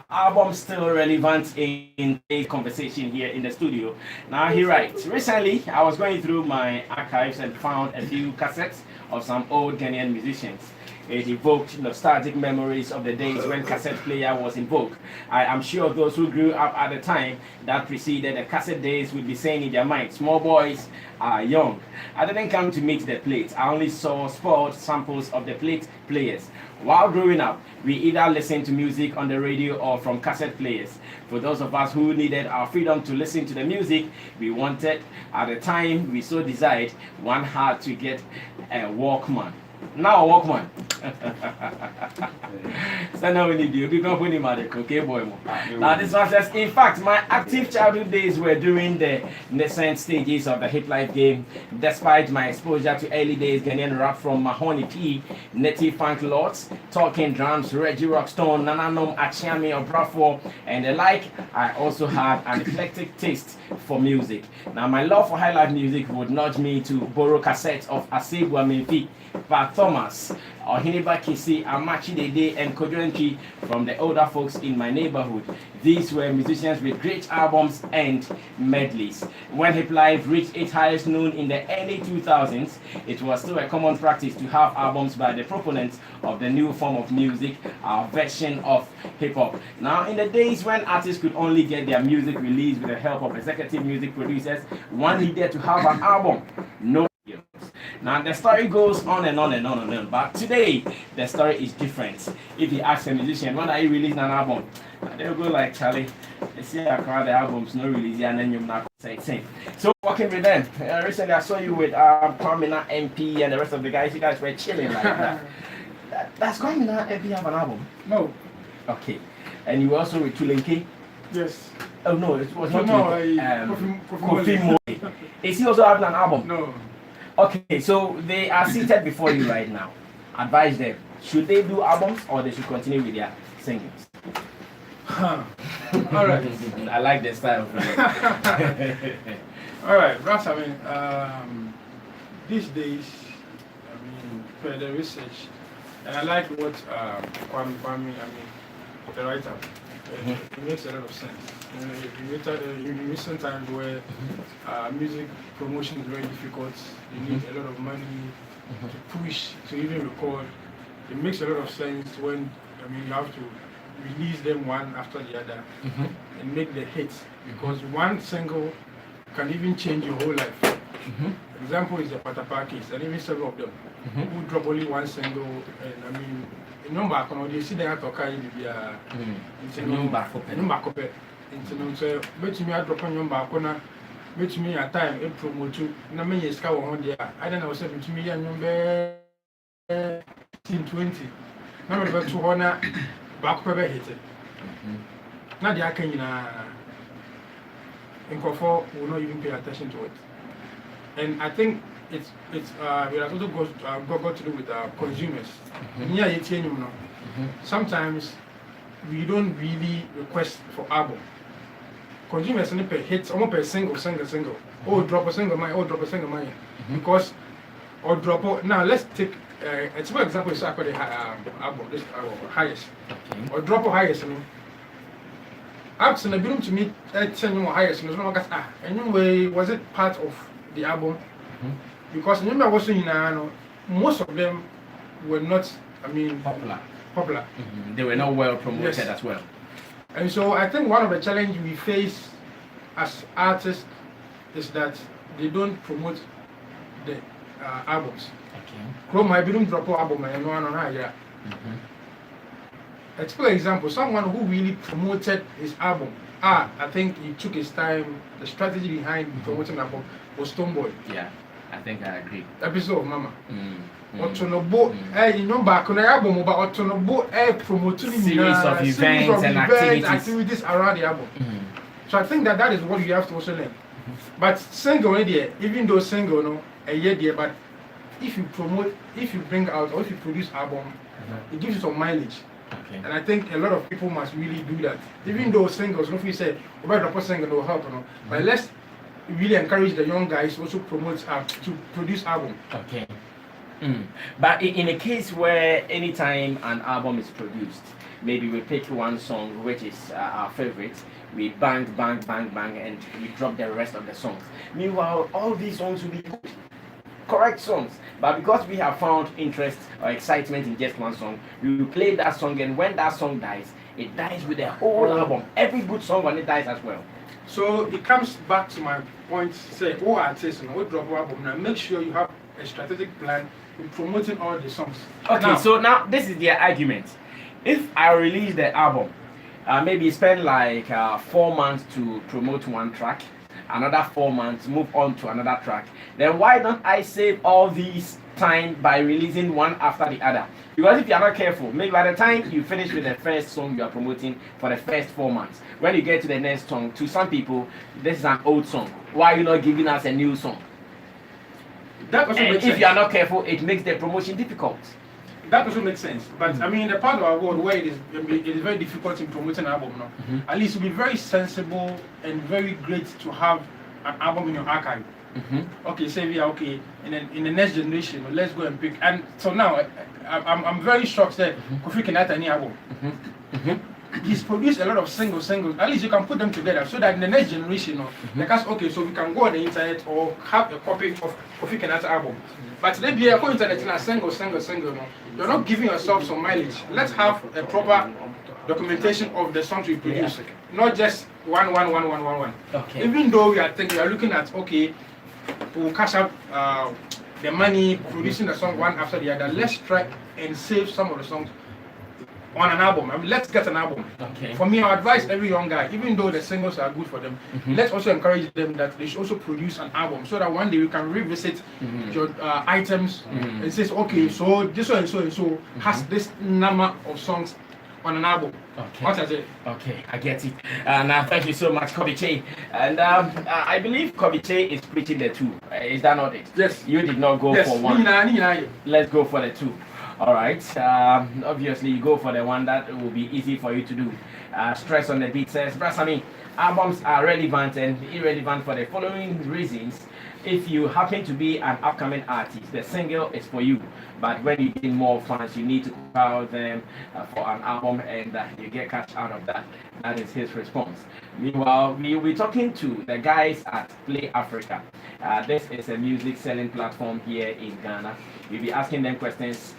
album still relevant in a conversation here in the studio? Now he writes, recently I was going through my archives and found a few cassettes of some old Ghanaian musicians. It evoked nostalgic memories of the days when cassette player was in vogue. I am sure those who grew up at the time that preceded the cassette days would be saying in their mind, small boys are young. I didn't come to meet the plate. I only saw spoiled samples of the plate players. While growing up, we either listened to music on the radio or from cassette players. For those of us who needed our freedom to listen to the music we wanted at the time we so desired, one had to get a Walkman. Now Walkman. So now we need you. People put him at the okay boy. Now this one says, in fact, my active childhood days were during the nascent stages of the hip life game. Despite my exposure to early days Ghanaian rap from Mahoney P, Native Funk Lords, Talking Drums, Reggie Rockstone, Nananom Achiami or Brafo, and the like, I also had an eclectic taste for music. Now my love for high life music would nudge me to borrow cassettes of Asebua Memfi, Pat Thomas, Ohiniba Kisi, Amachi Dede, and Kodrenki from the older folks in my neighborhood. These were musicians with great albums and medleys. When hip life reached its highest noon in the early 2000s, it was still a common practice to have albums by the proponents of the new form of music, our version of hip hop. Now, in the days when artists could only get their music released with the help of executive music producers, one needed to have an album. No. Now the story goes on and on and on and on, but today the story is different. If you ask a musician, when are you releasing an album? They'll go like, Charlie, they see I crowd the albums, no release, and then you're not saying. So working with them. Recently I saw you with Kwamina MP and the rest of the guys. You guys were chilling like that. Does Kwamina MP have an album? No. Okay. And you were also with Tulenke? Yes. Oh no, it was not Kofi Moe. Is he also having an album? No. Okay, so they are seated before you right now. Advise them. Should they do albums or they should continue with their singings? All right. I like the style. All right, Brass, I mean, these days, I mean, for the research, and I like what Kwame, I mean, the writer, it makes a lot of sense. In recent times where music promotion is very difficult, you need a lot of money to push, to even record. It makes a lot of sense when, I mean, you have to release them one after the other and make the hits, because one single can even change your whole life. Example is the Patapa case, and even several of them who drop only one single, and I mean, number they see them talk number so bet me I drop on number corner, bet me a time a promote to na me yes ka won there. I don't know say bet me ya number 20. Na me bet to hona back pebe hit. Na dia kan nyina nkofo will not even pay attention to it. And I think it's it also got to do with consumers. Sometimes we don't really request for album. Consumers only pay hits, almost per single. Oh, drop a single mine. Oh, drop a single mine. Because or drop. Now let's take a simple example. Is actually album. This highest. Okay. Or drop a highest. Apps in the bedroom to me. Send you highest. Anyway, was it part of the album? Because remember, was most of them were not. I mean, popular. They were not well promoted as well. And so I think one of the challenges we face as artists is that they don't promote the albums. Okay. Chrome, I didn't drop an album and no one on here. For example, someone who really promoted his album. I think he took his time. The strategy behind promoting the album was Stonebwoy. Yeah, I think I agree. Episode of Mama. Otonobo, you know, back on the album, but Otonobo, promoting series of events and activities around the album. So I think that is what you have to also learn. But single idea, even though single, no, a year there, but if you promote, if you bring out, or if you produce album, it gives you some mileage. Okay. And I think a lot of people must really do that. Even though singles, if you say, about the single will help, no, but let's really encourage the young guys also promote to produce album. Okay. But in a case where anytime an album is produced, maybe we pick one song which is our favorite, we bang, bang, bang, bang, and we drop the rest of the songs. Meanwhile, all these songs will be good, correct songs, but because we have found interest or excitement in just one song, we will play that song, and when that song dies, it dies with the whole album. Every good song on it dies as well. So it comes back to my point, say, oh artists, we drop album now. Make sure you have a strategic plan in promoting all the songs. Okay, so now this is their argument. If I release the album, maybe spend like 4 months to promote one track, another 4 months, move on to another track, then why don't I save all these time by releasing one after the other? Because if you are not careful, maybe by the time you finish with the first song you are promoting for the first 4 months, when you get to the next song, to some people, this is an old song. Why are you not giving us a new song? That also and makes if sense. you are not careful, it makes the promotion difficult. That also makes sense. But I mean, the part of our world where it is very difficult in promoting an album now, at least it will be very sensible and very great to have an album in your archive. Okay, say we are okay, and then in the next generation, let's go and pick. And so now, I'm very shocked that Kofi Kenyatta any album. He's produced a lot of singles. At least you can put them together so that in the next generation, because okay, so we can go on the internet or have a copy of Kofi Kenyatta album. But then be a go internet and a single. You're not giving yourself some mileage. Let's have a proper documentation of the songs we produce, not just one. Okay. Even though we are looking at okay, we'll cash out the money producing the song one after the other. Let's try and save some of the songs on an album. I mean, let's get an album. Okay. For me, I advise every young guy, even though the singles are good for them, let's also encourage them that they should also produce an album so that one day we can revisit your items and say, okay, so this one and so and so has this number of songs on an album. Okay. What is it? Okay, I get it. Now, thank you so much, Kobe Che. And I believe Kobe Che is preaching the two. Is that not it? Yes. You did not go for one. Let's go for the two. All right. Obviously, you go for the one that will be easy for you to do. Stress on the beat says, Brasami, albums are relevant and irrelevant for the following reasons. If you happen to be an upcoming artist, the single is for you. But when you get more fans, you need to call them for an album, and you get cash out of that. That is his response. Meanwhile, we'll be talking to the guys at Play Africa. This is a music selling platform here in Ghana. We'll be asking them questions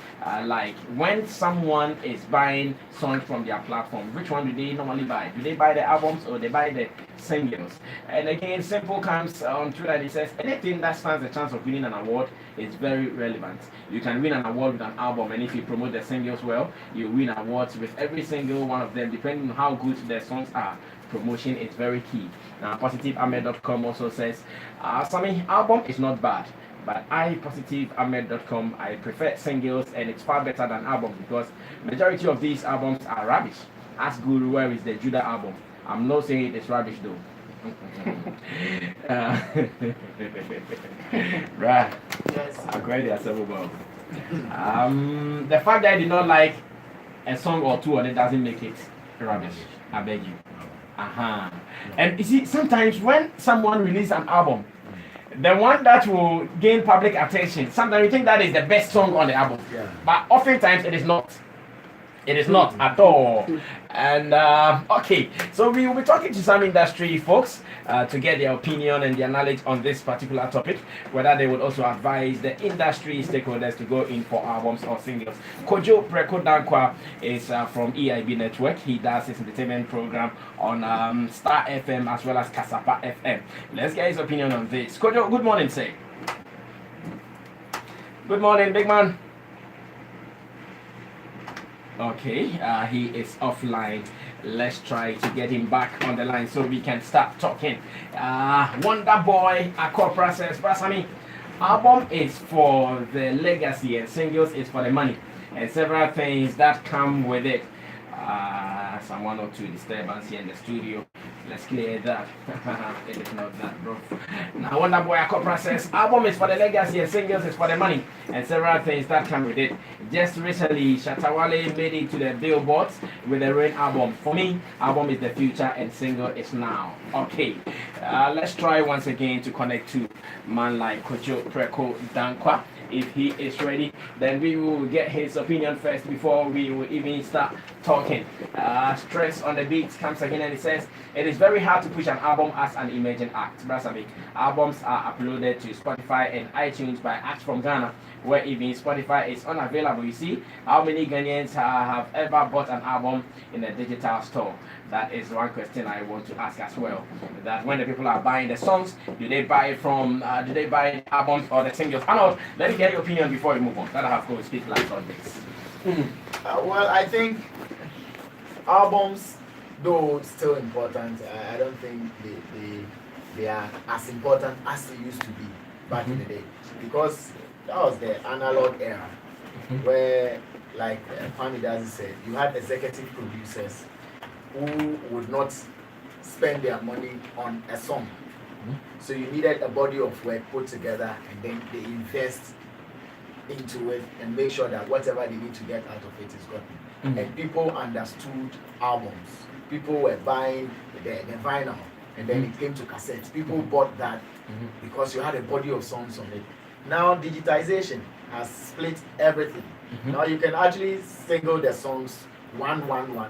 like, when someone is buying songs from their platform, which one do they normally buy? Do they buy the albums or they buy the singles? And again, Simple comes on Twitter and he says, anything that stands a chance of winning an award is very relevant. You can win an award with an album, and if you promote the singles well, you win awards with every single one of them, depending on how good the songs are. Promotion is very key. Now, PositiveAhmed.com also says, Sammy, album is not bad, but PositiveAhmed.com, I prefer singles, and it's far better than albums because majority of these albums are rubbish. Ask Guru, where is the Judah album? I'm not saying it is rubbish though. Right. Yes. I'm quite acceptable. The fact that I did not like a song or two on it doesn't make it rubbish. I beg you. And you see, sometimes when someone releases an album, the one that will gain public attention, sometimes you think that is the best song on the album. Yeah. But oftentimes it is not. It is not at all. And okay, so we will be talking to some industry folks to get their opinion and their knowledge on this particular topic, whether they would also advise the industry stakeholders to go in for albums or singles. Kojo Preko Dankwa is from EIB Network. He does his entertainment program on Star FM as well as Kasapa FM. Let's get his opinion on this. Kojo, good morning, say. Good morning, big man. Okay, he is offline. Let's try to get him back on the line so we can start talking. Wonder Boy, Accord Process, Brasami. Album is for the legacy and singles is for the money. And several things that come with it. Some one or two disturbance here in the studio. Let's clear that. It is not that, bro. Now, Wonder Boy, Accord Process. Album is for the legacy and singles is for the money. And several things that come with it. Just recently, Shatawale made it to the billboards with the Rain album. For me, album is the future and single is now. Okay, let's try once again to connect to man like Kojo Preko Dankwa. If he is ready, then we will get his opinion first before we will even start talking. Stress on the beat comes again and it says it is very hard to push an album as an emerging act. Brasavik. Albums are uploaded to Spotify and iTunes by acts from Ghana, where even Spotify is unavailable. You see, how many Ghanaians have ever bought an album in a digital store? That is one question I want to ask as well. That when the people are buying the songs, do they buy it from? Do they buy the albums or the singles? Arnold, let me get your opinion before we move on. That I have to speak last on this. Well, I think albums, though still important, I don't think they are as important as they used to be back in the day, because that was the analog era where, like Kwame Dazi said, you had executive producers who would not spend their money on a song. So you needed a body of work put together, and then they invest into it and make sure that whatever they need to get out of it is gotten. And people understood albums. People were buying the vinyl, and then it came to cassettes. People bought that because you had a body of songs on it. Now digitization has split everything. Now you can actually single the songs one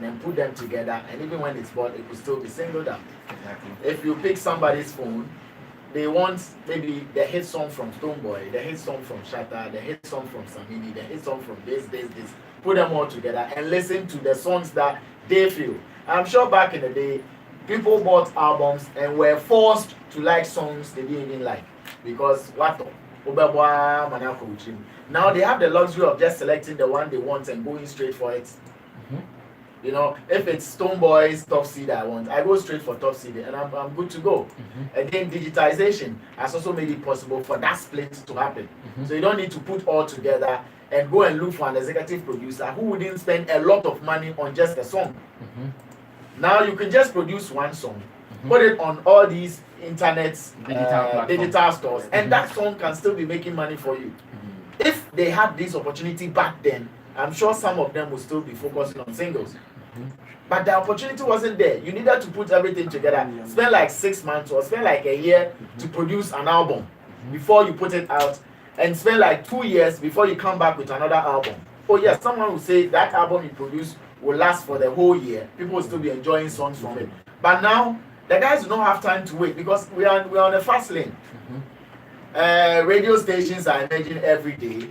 and put them together, and even when it's bought, it will still be singled out. If you pick somebody's phone, they want maybe the hit song from Stonebwoy, the hit song from Shatta, the hit song from Samini, the hit song from this. Put them all together and listen to the songs that they feel. I'm sure back in the day, people bought albums and were forced to like songs they didn't even like, because now they have the luxury of just selecting the one they want and going straight for it. You know, if it's Stonebwoy's Top C that I want, I go straight for Top C and I'm good to go. Again, digitization has also made it possible for that split to happen. So you don't need to put all together and go and look for an executive producer who wouldn't spend a lot of money on just a song. Now you can just produce one song, put it on all these internet digital stores, and that song can still be making money for you. If they had this opportunity back then, I'm sure some of them would still be focusing on singles. But the opportunity wasn't there. You needed to put everything together, spend like 6 months or spend like a year to produce an album before you put it out, and spend like 2 years before you come back with another album. Oh yes, someone will say that album you produce will last for the whole year. People will still be enjoying songs from it. But now the guys do not have time to wait, because we are on a fast lane. Radio stations are emerging every day.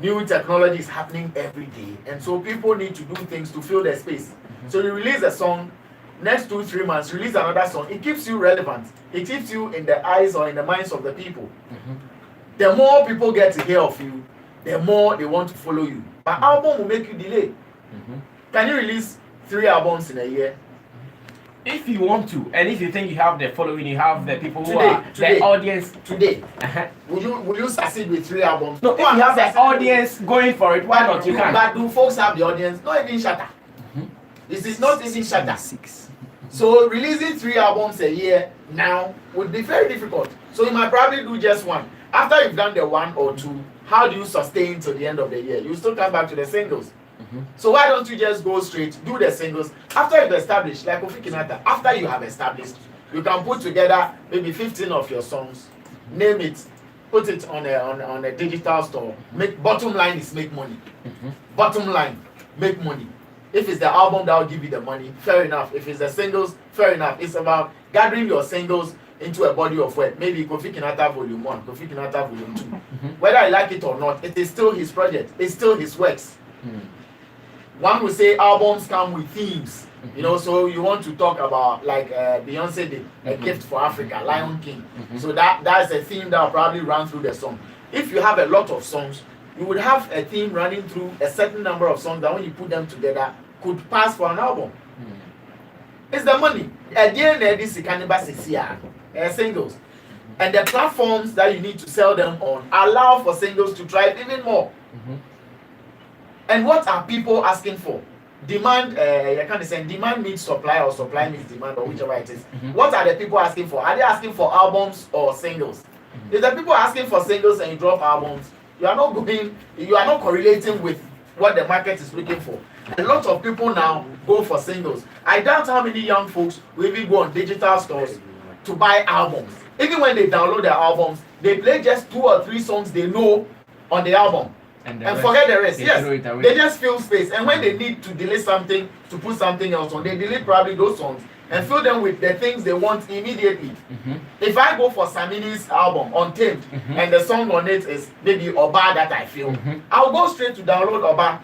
New technology is happening every day, and so people need to do things to fill their space. So you release a song, next 2-3 months release another song. It keeps you relevant. It keeps you in the eyes or in the minds of the people. The more people get to hear of you, the more they want to follow you. But album will make you delay. Can you release 3 albums in a year? If you want to, and if you think you have the following, you have the people who are the audience. Today, will you succeed with 3 albums? No, if you have the audience going for it, why not? You can. But do folks have the audience? Not even Shatta. This is not even Shatta. So releasing 3 albums a year now would be very difficult. So you might probably do just one. After you've done the 1 or 2, how do you sustain till the end of the year? You still come back to the singles. So why don't you just go straight, do the singles? After you've established, like Kofi Kinata, after you have established, you can put together maybe 15 of your songs, name it, put it on a digital store. Bottom line is make money. Bottom line, make money. If it's the album that will give you the money, fair enough. If it's the singles, fair enough. It's about gathering your singles into a body of work. Maybe Kofi Kinata Volume 1, Kofi Kinata Volume 2. Whether I like it or not, it is still his project. It's still his works. One will say albums come with themes, you know, so you want to talk about, like Beyonce did, A Gift for Africa, Lion King. So that's a theme that will probably run through the song. If you have a lot of songs, you would have a theme running through a certain number of songs that when you put them together could pass for an album. It's the money. At the end of this, singles. And the platforms that you need to sell them on allow for singles to thrive even more. And what are people asking for? Demand, demand meets supply, or supply meets demand, or whichever it is. What are the people asking for? Are they asking for albums or singles? If the people are asking for singles and you drop albums, you are not correlating with what the market is looking for. A lot of people now go for singles. I doubt how many young folks will even go on digital stores to buy albums. Even when they download their albums, they play just 2 or 3 songs they know on the album. and forget the rest. Yes, they just fill space. And when they need to delete something to put something else on, they delete probably those songs and fill them with the things they want immediately. If I go for Samini's album Untamed and the song on it is maybe Oba that I feel, I'll go straight to download Oba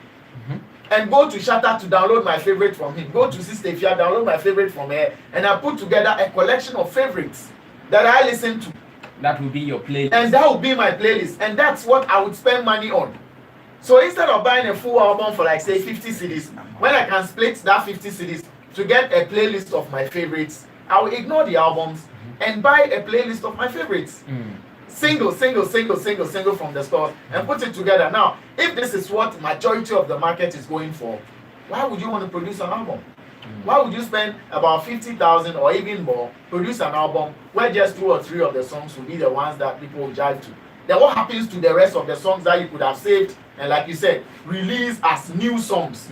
and go to Shatter to download my favorite from him. Go to Sister Fia, download my favorite from her, and I put together a collection of favorites that I listen to. That will be your playlist. And that will be my playlist. And that's what I would spend money on. So instead of buying a full album for like say 50 CDs, when I can split that 50 CDs to get a playlist of my favorites, I will ignore the albums and buy a playlist of my favorites. Single from the stores and put it together. Now, if this is what majority of the market is going for, why would you want to produce an album? Why would you spend about 50,000 or even more produce an album where just 2 or 3 of the songs will be the ones that people will jive to? Then what happens to the rest of the songs that you could have saved and, like you said, release as new songs?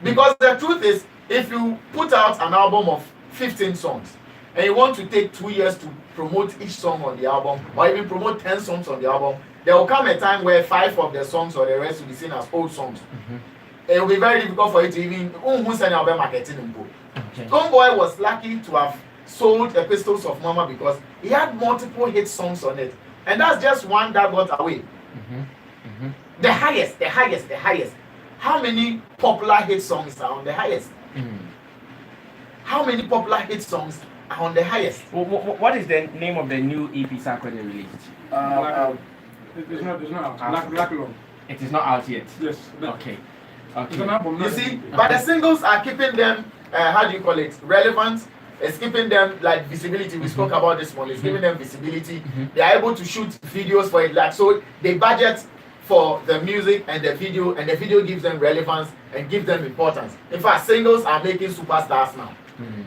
Because the truth is, if you put out an album of 15 songs and you want to take 2 years to promote each song on the album or even promote 10 songs on the album, there will come a time where 5 of the songs or the rest will be seen as old songs. It will be very difficult for you to even marketing. Homeboy was lucky to have sold Epistles of Mama because he had multiple hit songs on it, and that's just one that got away. The highest. How many popular hit songs are on the highest? How many popular hit songs are on the highest? What is the name of the new EP Sarko they released? It's not out. Black Long. It is not out yet. Yes. Okay. You see, but the singles are keeping them, how do you call it, relevant. It's keeping them like visibility. We spoke about this one. It's giving them visibility. They are able to shoot videos for it. Like, so they budget for the music and the video gives them relevance and gives them importance. In fact, singles are making superstars now.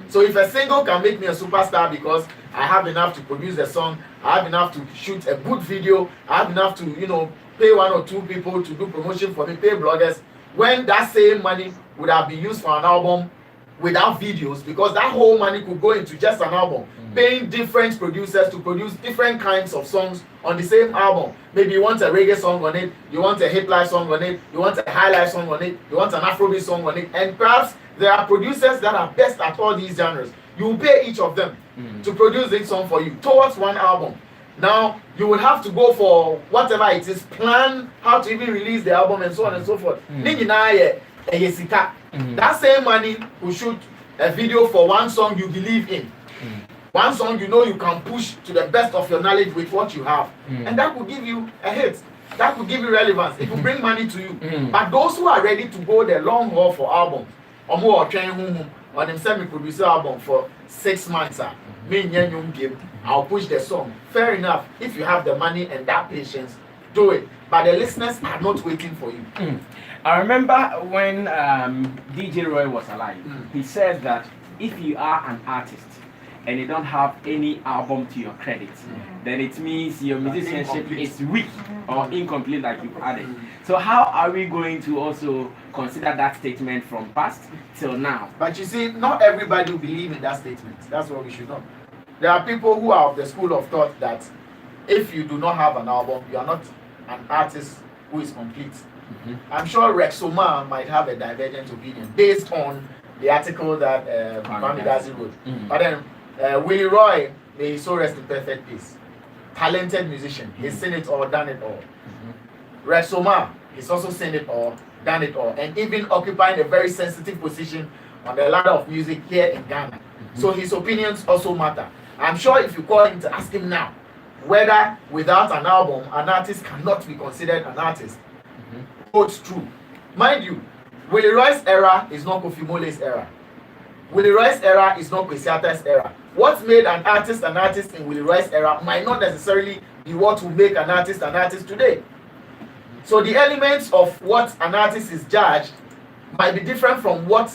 So if a single can make me a superstar because I have enough to produce a song, I have enough to shoot a good video, I have enough to, pay 1 or 2 people to do promotion for me, pay bloggers, when that same money would have been used for an album without videos, because that whole money could go into just an album, paying different producers to produce different kinds of songs on the same album. Maybe you want a reggae song on it, you want a hip life song on it, you want a high life song on it, you want an Afrobeat song on it, and perhaps there are producers that are best at all these genres. You pay each of them to produce this song for you towards one album. Now, you will have to go for whatever it is, plan how to even release the album and so on and so forth. That same money will shoot a video for one song you believe in. One song you know you can push to the best of your knowledge with what you have. And that will give you a hit. That will give you relevance. It will bring money to you. But those who are ready to go the long haul for albums, or more trying on them semi-producer album for 6 months, I'll push the song. Fair enough. If you have the money and that patience, do it. But the listeners are not waiting for you. I remember when DJ Roy was alive, he said that if you are an artist and you don't have any album to your credit, then it means your musicianship is weak or incomplete, like you've added. So how are we going to also consider that statement from past till now? But you see, not everybody will believe in that statement. That's what we should know. There are people who are of the school of thought that if you do not have an album, you are not an artist who is complete. I'm sure Rexoma might have a divergent opinion based on the article that Kwame Dazi wrote. But then Willie Roy, may he so rest in perfect peace. Talented musician. He's seen it all, done it all. Rexoma, he's also seen it all, done it all, and even occupying a very sensitive position on the ladder of music here in Ghana. So his opinions also matter. I'm sure if you call him to ask him now whether without an album an artist cannot be considered an artist, holds true. Mind you, Willie Roy's era is not Kofi Mole's era. Willie Roy's era is not Kwesi Arthur's era. What made an artist in Willie Roy's era might not necessarily be what will make an artist today. So the elements of what an artist is judged might be different from what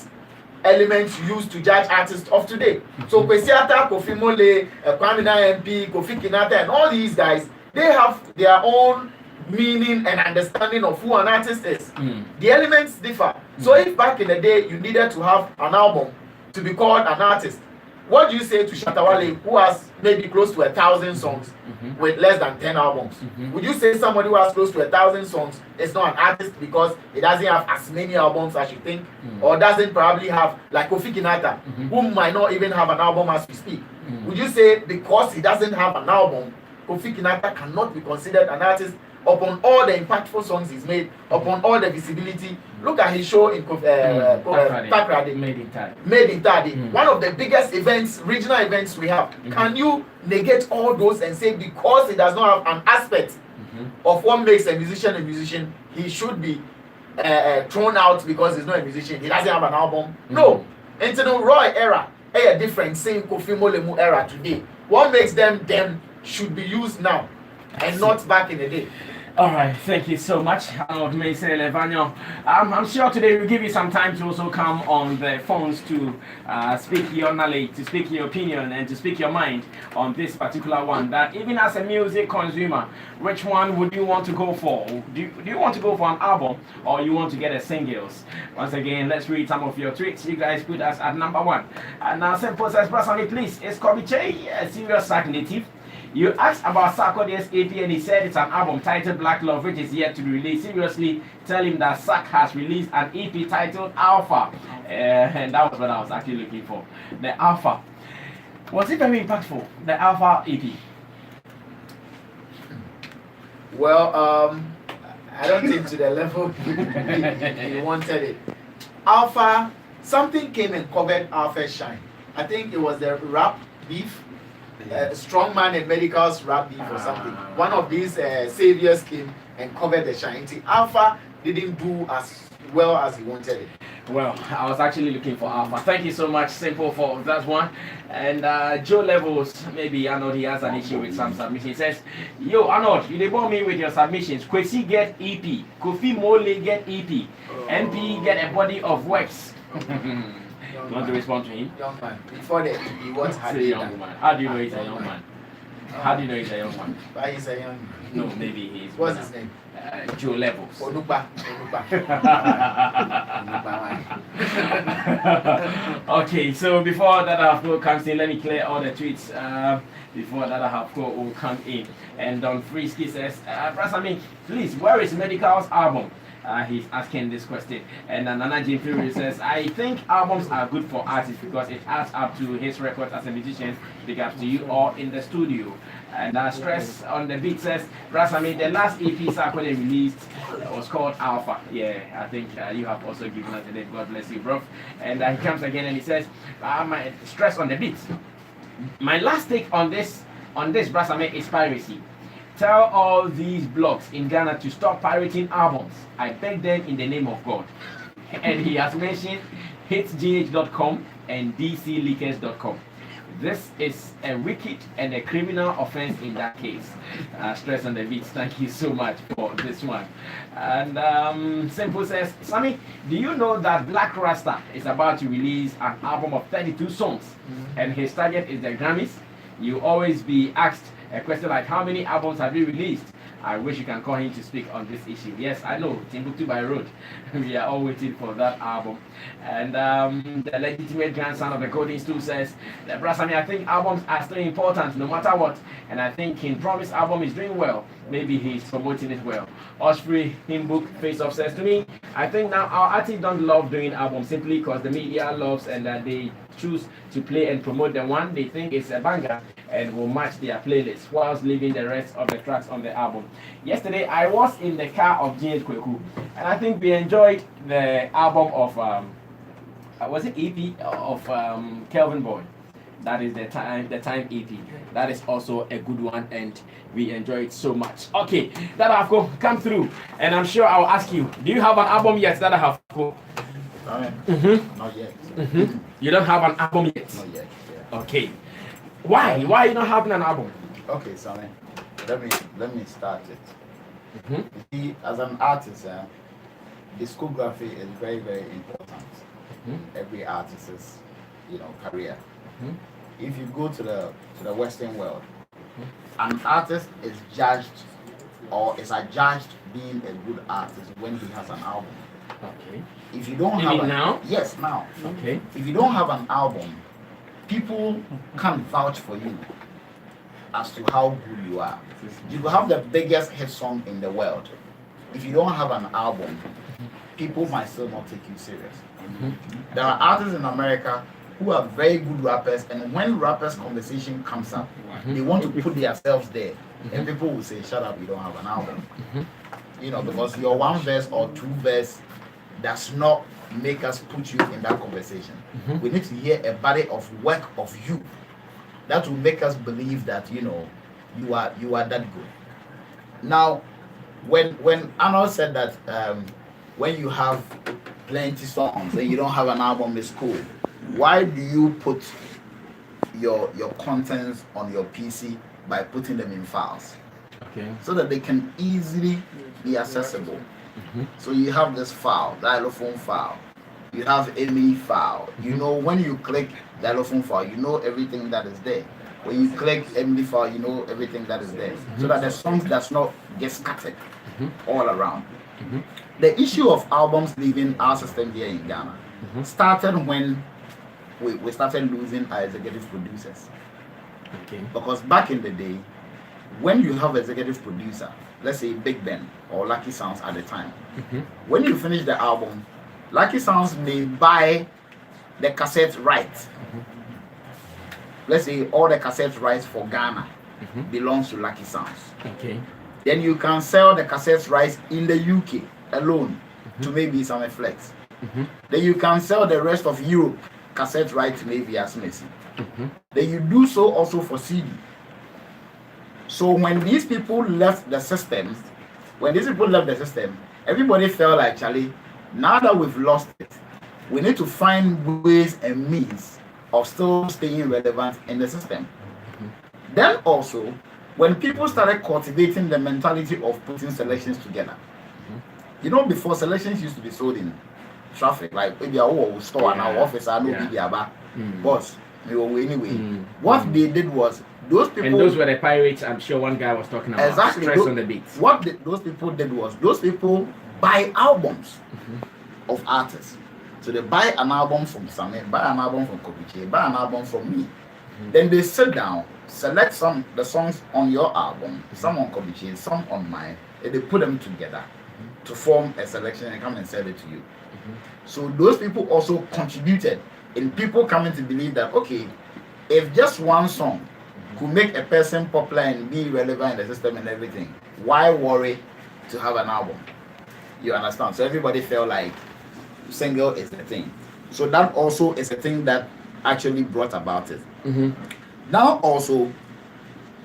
elements used to judge artists of today. So Kwesi Arthur, Kofi Mole, Kwame MP, Kofi Kinata, and all these guys, they have their own meaning and understanding of who an artist is. The elements differ. So if back in the day you needed to have an album to be called an artist, what do you say to Shatawale, who has maybe close to 1,000 songs with less than 10 albums? Would you say somebody who has close to 1,000 songs is not an artist because he doesn't have as many albums as you think, or doesn't probably have, like Kofi Kinata, who might not even have an album as we speak? Would you say because he doesn't have an album, Kofi Kinata cannot be considered an artist upon all the impactful songs he's made, upon all the visibility? Look at his show in Takrade, Made in Tade. Made in Tade, one of the biggest events, regional events we have. Can you negate all those and say because he does not have an aspect of what makes a musician, he should be thrown out because he's not a musician, he doesn't have an album? No. Into the Roy era, a different same Kofi Molemu era today. What makes them should be used now and not back in the day? All right, thank you so much, Arnold Mason Levanyo. I'm sure today we'll give you some time to also come on the phones to speak your knowledge, to speak your opinion, and to speak your mind on this particular one. That even as a music consumer, which one would you want to go for? Do you want to go for an album or you want to get a singles? Once again, let's read some of your tweets. You guys put us at number 1. And now, simple says, personally, please, is Kobe Che a serious sack native? You asked about Sarkodie's EP and he said it's an album titled Black Love, which is yet to be released. Seriously, tell him that Sack has released an EP titled Alpha. And that was what I was actually looking for. The Alpha. Was it very impactful, the Alpha EP? Well, I don't think to the level you wanted it. Alpha, something came and covered Alpha's shine. I think it was the rap beef. Strongman and Medical's rap beef or something. One of these saviors came and covered the shine. Alpha didn't do as well as he wanted it. Well, I was actually looking for Alpha. Thank you so much, Simple, for that one. And Joe Levels, maybe Arnold, he has an issue with some submission. He says, yo, Arnold, you debone me with your submissions. Kwesi get EP. Kofi Mole get EP. MP get a body of works. You want to respond to him? Young man. Before that, he was a young man. How do you know he's a young man? How do you know he's a young man? Why he's a young man? No, maybe he's. What's his name? Joe Levels. Onuba. Okay, so before that half goal comes in, let me clear all the tweets. Before that half goal will come in. And Don Frisky says, Brasami, please, where is Medical's album? He's asking this question. And Nana Jim Fury says, I think albums are good for artists because it adds up to his records as a musician. Big up to you all in the studio. And Stress on the beat says, Brasami, the last EP Sarkodie released was called Alpha. Yeah, I think you have also given us the name. God bless you, bro. And he comes again and he says, my Stress on the beat. My last take on this Brasami is piracy. Tell all these blogs in Ghana to stop pirating albums. I beg them in the name of God. And he has mentioned hitsgh.com and dcleakers.com. This is a wicked and a criminal offense in that case. Stress on the beats. Thank you so much for this one. And Simple says, Sammy, do you know that Black Rasta is about to release an album of 32 songs and his target is the Grammys? You always be asked a question like, how many albums have you released? I wish you can call him to speak on this issue. Yes, I know, Timbuktu by road. We are all waiting for that album. And the legitimate grandson of the Golden Stool says, Brasami, I think albums are still important no matter what. And I think King Promise album is doing well. Maybe he's promoting it well. Osprey, Hymn Book, Face Off says to me, I think now our artists don't love doing albums simply because the media loves and that they choose to play and promote the one they think is a banger and will match their playlist whilst leaving the rest of the tracks on the album. Yesterday I was in the car of James Kweku and I think we enjoyed the album of was it EP of Kelvin Boy. That is the time EP. That is also a good one and we enjoy it so much. Okay, that have come through and I'm sure I'll ask you, do you have an album yet that I have go? Not yet. You don't have an album yet? Not yet. Yeah. Okay. Why? Why are you not having an album? Okay, Sammy. Let me start it. See, as an artist, discography is very, very important. Every artist's career. If you go to the Western world, an artist is judged or is adjudged being a good artist when he has an album. Okay. If you don't have now? Yes, now. Okay. If you don't have an album, people can't vouch for you as to how good you are. You will have the biggest hit song in the world. If you don't have an album, people might still not take you serious. There are artists in America who are very good rappers, and when rappers conversation comes up, they want to put themselves there, and people will say, "Shut up, you don't have an album." You know, because your one verse or two verse does not make us put you in that conversation. We need to hear a body of work of you that will make us believe that you are that good. Now, when Arnold said that when you have plenty songs and you don't have an album, it's cool. Why do you put your contents on your PC by putting them in files? Okay. So that they can easily be accessible. So you have this file, xylophone file. You have ME file. You know, when you click xylophone file, you know everything that is there. When you click MD file, you know everything that is there. So that the songs does not get scattered all around. The issue of albums leaving our system here in Ghana started when we started losing our executive producers. Okay. Because back in the day, when you have executive producer, let's say Big Ben or Lucky Sounds at the time, when you finish the album, Lucky Sounds may buy the cassette rights. Let's say all the cassette rights for Ghana belongs to Lucky Sounds. Okay. Then you can sell the cassette rights in the UK alone to maybe some flex. Then you can sell the rest of Europe cassette rights maybe as Messi. Then you do so also for CD. So when these people left the system, everybody felt like, Charlie, now that we've lost it, we need to find ways and means of still staying relevant in the system. Then also, when people started cultivating the mentality of putting selections together, you know, before selections used to be sold in traffic, like maybe our store and our office, I know be about boss. Anyway, what they did was those people, and those were the pirates. I'm sure one guy was talking about exactly stress on the beats. What those people did was those people buy albums of artists. So they buy an album from Samir, buy an album from Kobiche, buy an album from me. Then they sit down, select the songs on your album, some on Kobiche, some on mine, and they put them together to form a selection and come and sell it to you. So those people also contributed in people coming to believe that, okay, if just one song could make a person popular and be relevant in the system and everything, why worry to have an album? You understand? So everybody felt like single is the thing. So that also is a thing that actually brought about it. Now also,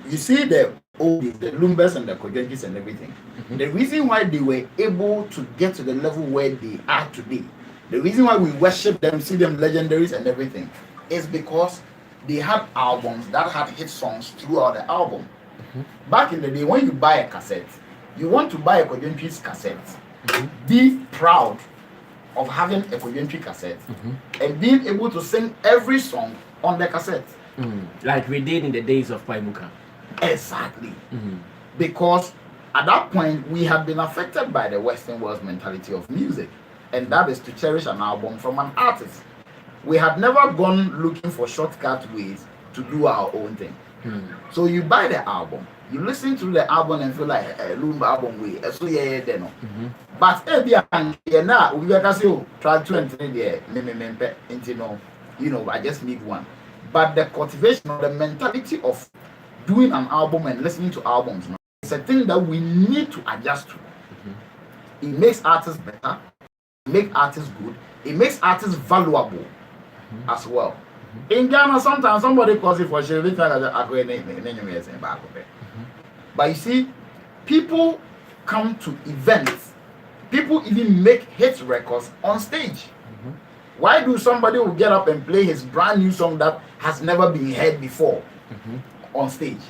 you see the Lumbers and the Kojenkis and everything. The reason why they were able to get to the level where they are today, the reason why we worship them, see them legendaries and everything, is because they had albums that had hit songs throughout the album. Back in the day, when you buy a cassette, you want to buy a Kojenki's cassette, be proud of having a Kojenki cassette and being able to sing every song on the cassette. Like we did in the days of Paimuka. Exactly. Because at that point, we had been affected by the Western world's mentality of music, and that is to cherish an album from an artist. We had never gone looking for shortcut ways to do our own thing. So you buy the album, you listen to the album and feel like a Lumba album way. So yeah, but now we can say try to enter there, you know, I just need one. But the cultivation of the mentality of doing an album and listening to albums, it's a thing that we need to adjust to. It makes artists better, it makes artists good, it makes artists valuable as well. In Ghana, sometimes somebody calls it for sure. But you see, people come to events, people even make hit records on stage. Why do somebody will get up and play his brand new song that has never been heard before on stage?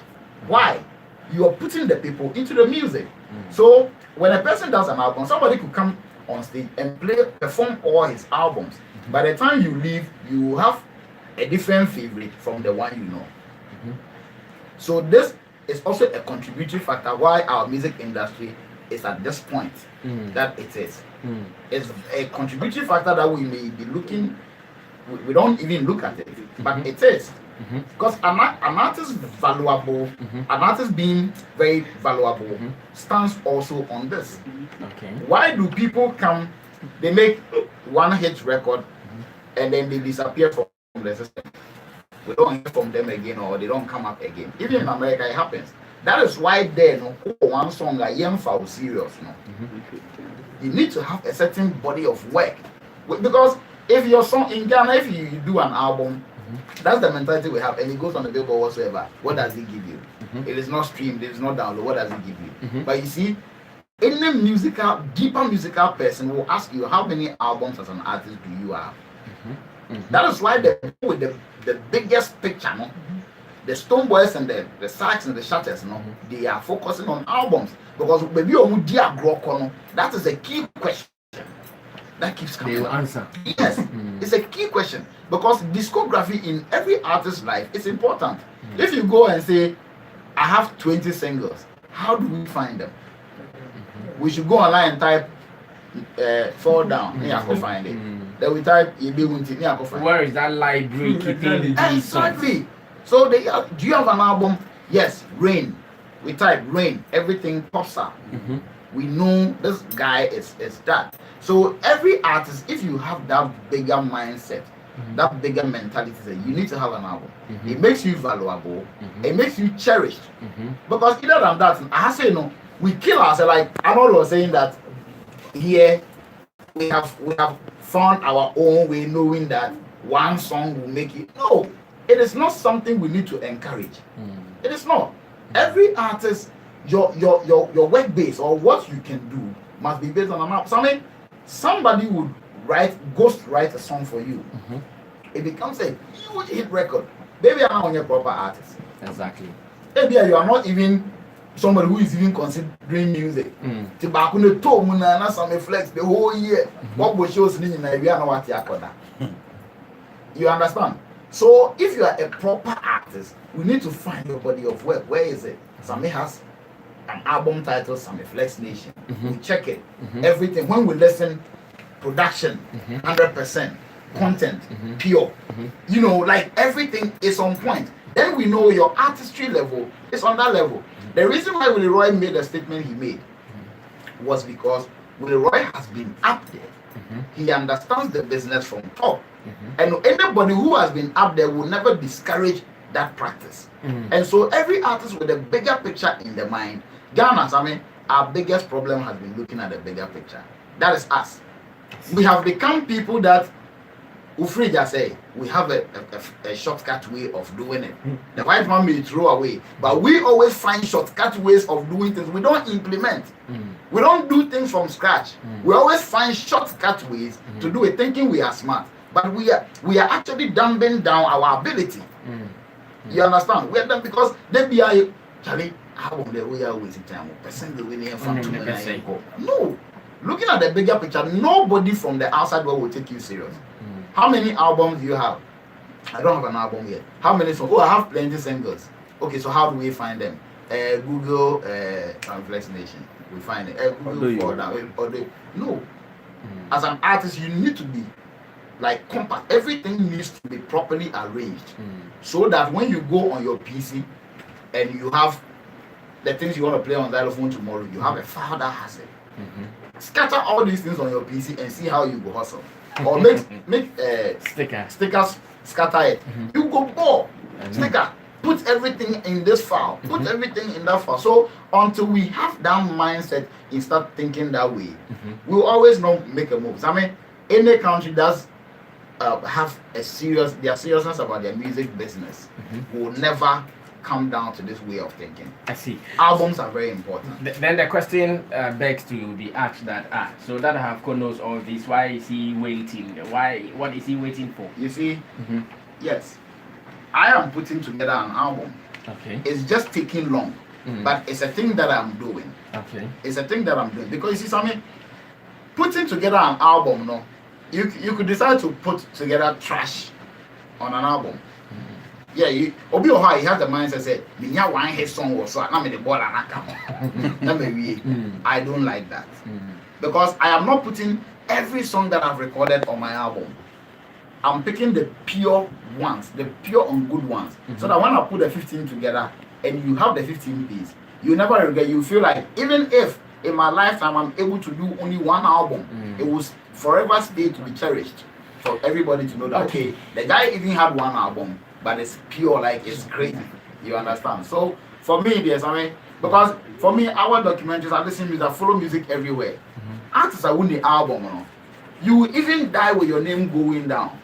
Why? You are putting the people into the music. So when a person does an album, somebody could come on stage and perform all his albums. By the time you leave, you will have a different favorite from the one you know. So this is also a contributory factor why our music industry is at this point that it is. It's a contributory factor that we may be looking we don't even look at it, but it is. Because an artist valuable, an artist being very valuable stands also on this. Okay. Why do people come, they make one hit record and then they disappear from the system? We don't hear from them again, or they don't come up again. Even in America, it happens. That is why there, no one song like Young for serious. No, you need to have a certain body of work, because if your song in Ghana, if you do an album, that's the mentality we have, and it goes on the billboard whatsoever. What does it give you? It is not streamed, it is not download. What does it give you? But you see, any deeper musical person will ask you, how many albums as an artist do you have? That is why the people with the biggest picture, no, the Stone Boys and the Sax and the Shatters, no, they are focusing on albums, because maybe that is a key question that keeps coming. They will answer. Yes, it's a key question, because discography in every artist's life is important. If you go and say, I have 20 singles, how do we find them? We should go online and type fall down, I can find it. Then we type where is that library keeping these exactly. So do you have an album? Yes, Rain. We type Rain, everything pops up. We know this guy is that. So every artist, if you have that bigger mindset, that bigger mentality, you need to have an album. It makes you valuable. It makes you cherished. Because either than that, I say no, we kill ourselves. Like Arnold was saying that here we have found our own way, knowing that one song will make it. No, it is not something we need to encourage. It is not. Every artist, your work base or what you can do must be based on an album. Somebody would ghost write a song for you. It becomes a huge hit record. Maybe I'm not a proper artist. Exactly. Maybe you are not even somebody who is even considering music. Tobacco told me na some flex the whole year. What was shows in you understand? So if you are a proper artist, we need to find your body of work. Where is it? Sammy has an album titled Sammy Flex Nation. We check it. Everything. When we listen, production, 100%, content, pure. You know, like everything is on point. Then we know your artistry level is on that level. The reason why Willie Roy made the statement he made was because Willie Roy has been up there. He understands the business from top. And anybody who has been up there will never discourage that practice. And so every artist with a bigger picture in their mind, Ghana, our biggest problem has been looking at the bigger picture. That is us. We have become people that Ufrija say we have a shortcut way of doing it. The white man may throw away, but we always find shortcut ways of doing things. We don't implement. We don't do things from scratch. We always find shortcut ways to do it, thinking we are smart. But we are actually dumbing down our ability. You understand? We are done because they be Charlie. How will we are wasting time? No. Looking at the bigger picture, nobody from the outside world will take you serious. How many albums do you have? I don't have an album yet. How many songs? Oh, I have plenty singles. Okay, so how do we find them? Google Flex Nation. We find it. Google for that. No. As an artist, you need to be like compact. Everything needs to be properly arranged so that when you go on your PC and you have the things you want to play on xylophone tomorrow, you have a file that has it. Scatter all these things on your PC and see how you go hustle. Or make stickers, scatter it. You go ball, sticker, put everything in this file, put everything in that file. So until we have that mindset and start thinking that way, we'll always not make a move. Any country does have their seriousness about their music business will never come down to this way of thinking. I see. Albums are very important. Then the question begs to be asked that so that Havko knows all this, why is he waiting? What is he waiting for? You see, yes, I am putting together an album. Okay. It's just taking long, but it's a thing that I'm doing. Okay. It's a thing that I'm doing because you see something, putting together an album, no, you could decide to put together trash on an album. Yeah, Obi Oha, he has the mindset said, "Minya one hit song was so I'm in the ball and I come." I don't like that because I am not putting every song that I've recorded on my album. I'm picking the pure ones, the pure and good ones. So that when I put the 15 together and you have the 15 piece, you never regret. You feel like even if in my lifetime I'm able to do only one album, it will forever stay to be cherished for everybody to know that okay, the guy even had one album, but it's pure, like it's crazy. You understand? So for me, there's because for me, our documentaries, I listen to music, I follow music everywhere. Artists are winning the album, you will even die with your name going down.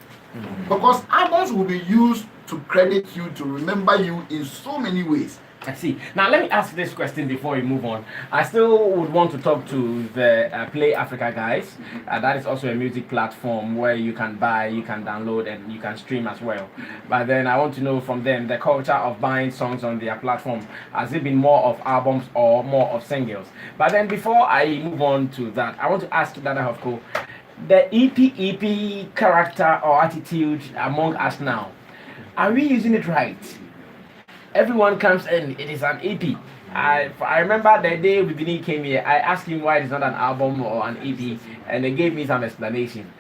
Because albums will be used to credit you, to remember you in so many ways. I see. Now let me ask this question before we move on. I still would want to talk to the Play Africa guys. That is also a music platform where you can buy, you can download, and you can stream as well. But then I want to know from them the culture of buying songs on their platform. Has it been more of albums or more of singles? But then before I move on to that, I want to ask Dada Hofko, the EP character or attitude among us now, are we using it right? Everyone comes in, it is an EP. I remember the day Bibini came here, I asked him why it's not an album or an EP, and they gave me some explanation,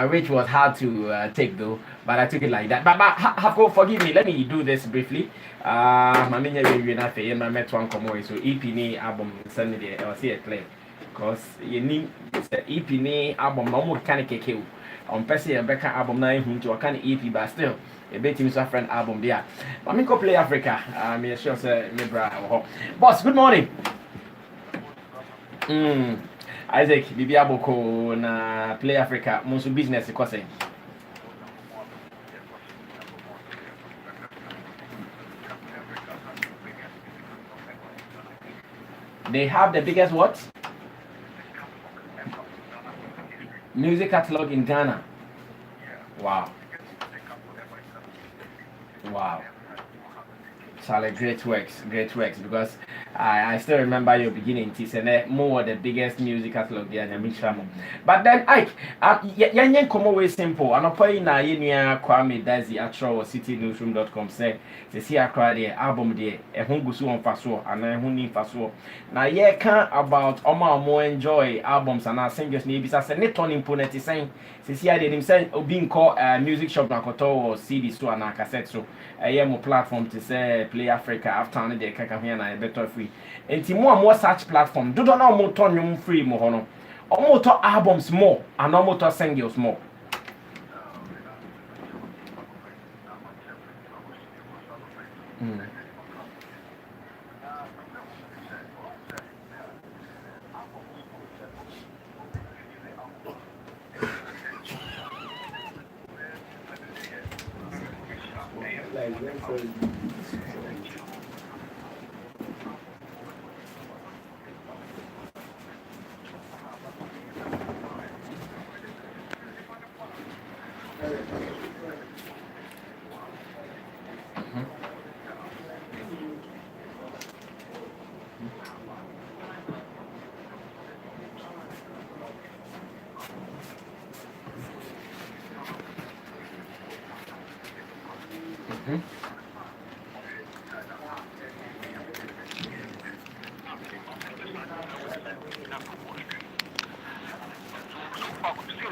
which was hard to take though, but I took it like that. But Hafko, forgive me, let me do this briefly. So EP ni album, send me the see it clear. Because you need the EP ni album, no more kind of KK. On Percy and Becca album 9 to a kind of EP, but still. A bit him friend album there. But me go Play Africa. Me sure say me bra. Boss, good morning. Isaac, bibi aboko na Play Africa. Monsu business ko say. They have the biggest what? Music catalog in Ghana. Wow. Wow. Charlie, great works, because I still remember your beginning. It's more the biggest music catalog there than Mishamo. But then Ike, yan come away simple. And upon na yenya Kwame Daisy Atro citynewsroom.com say see a cry the album there, a hungusu on faso, and a huni faso. Now ye can about more enjoy albums and our singers maybe as a net on imponent saying see I did him say being called music shop na koto or CD so and a cassette so a more platform to say Play Africa after the kaka here na better free. And more such platform. Do not know more turn free more or more to albums more and no more to singles more.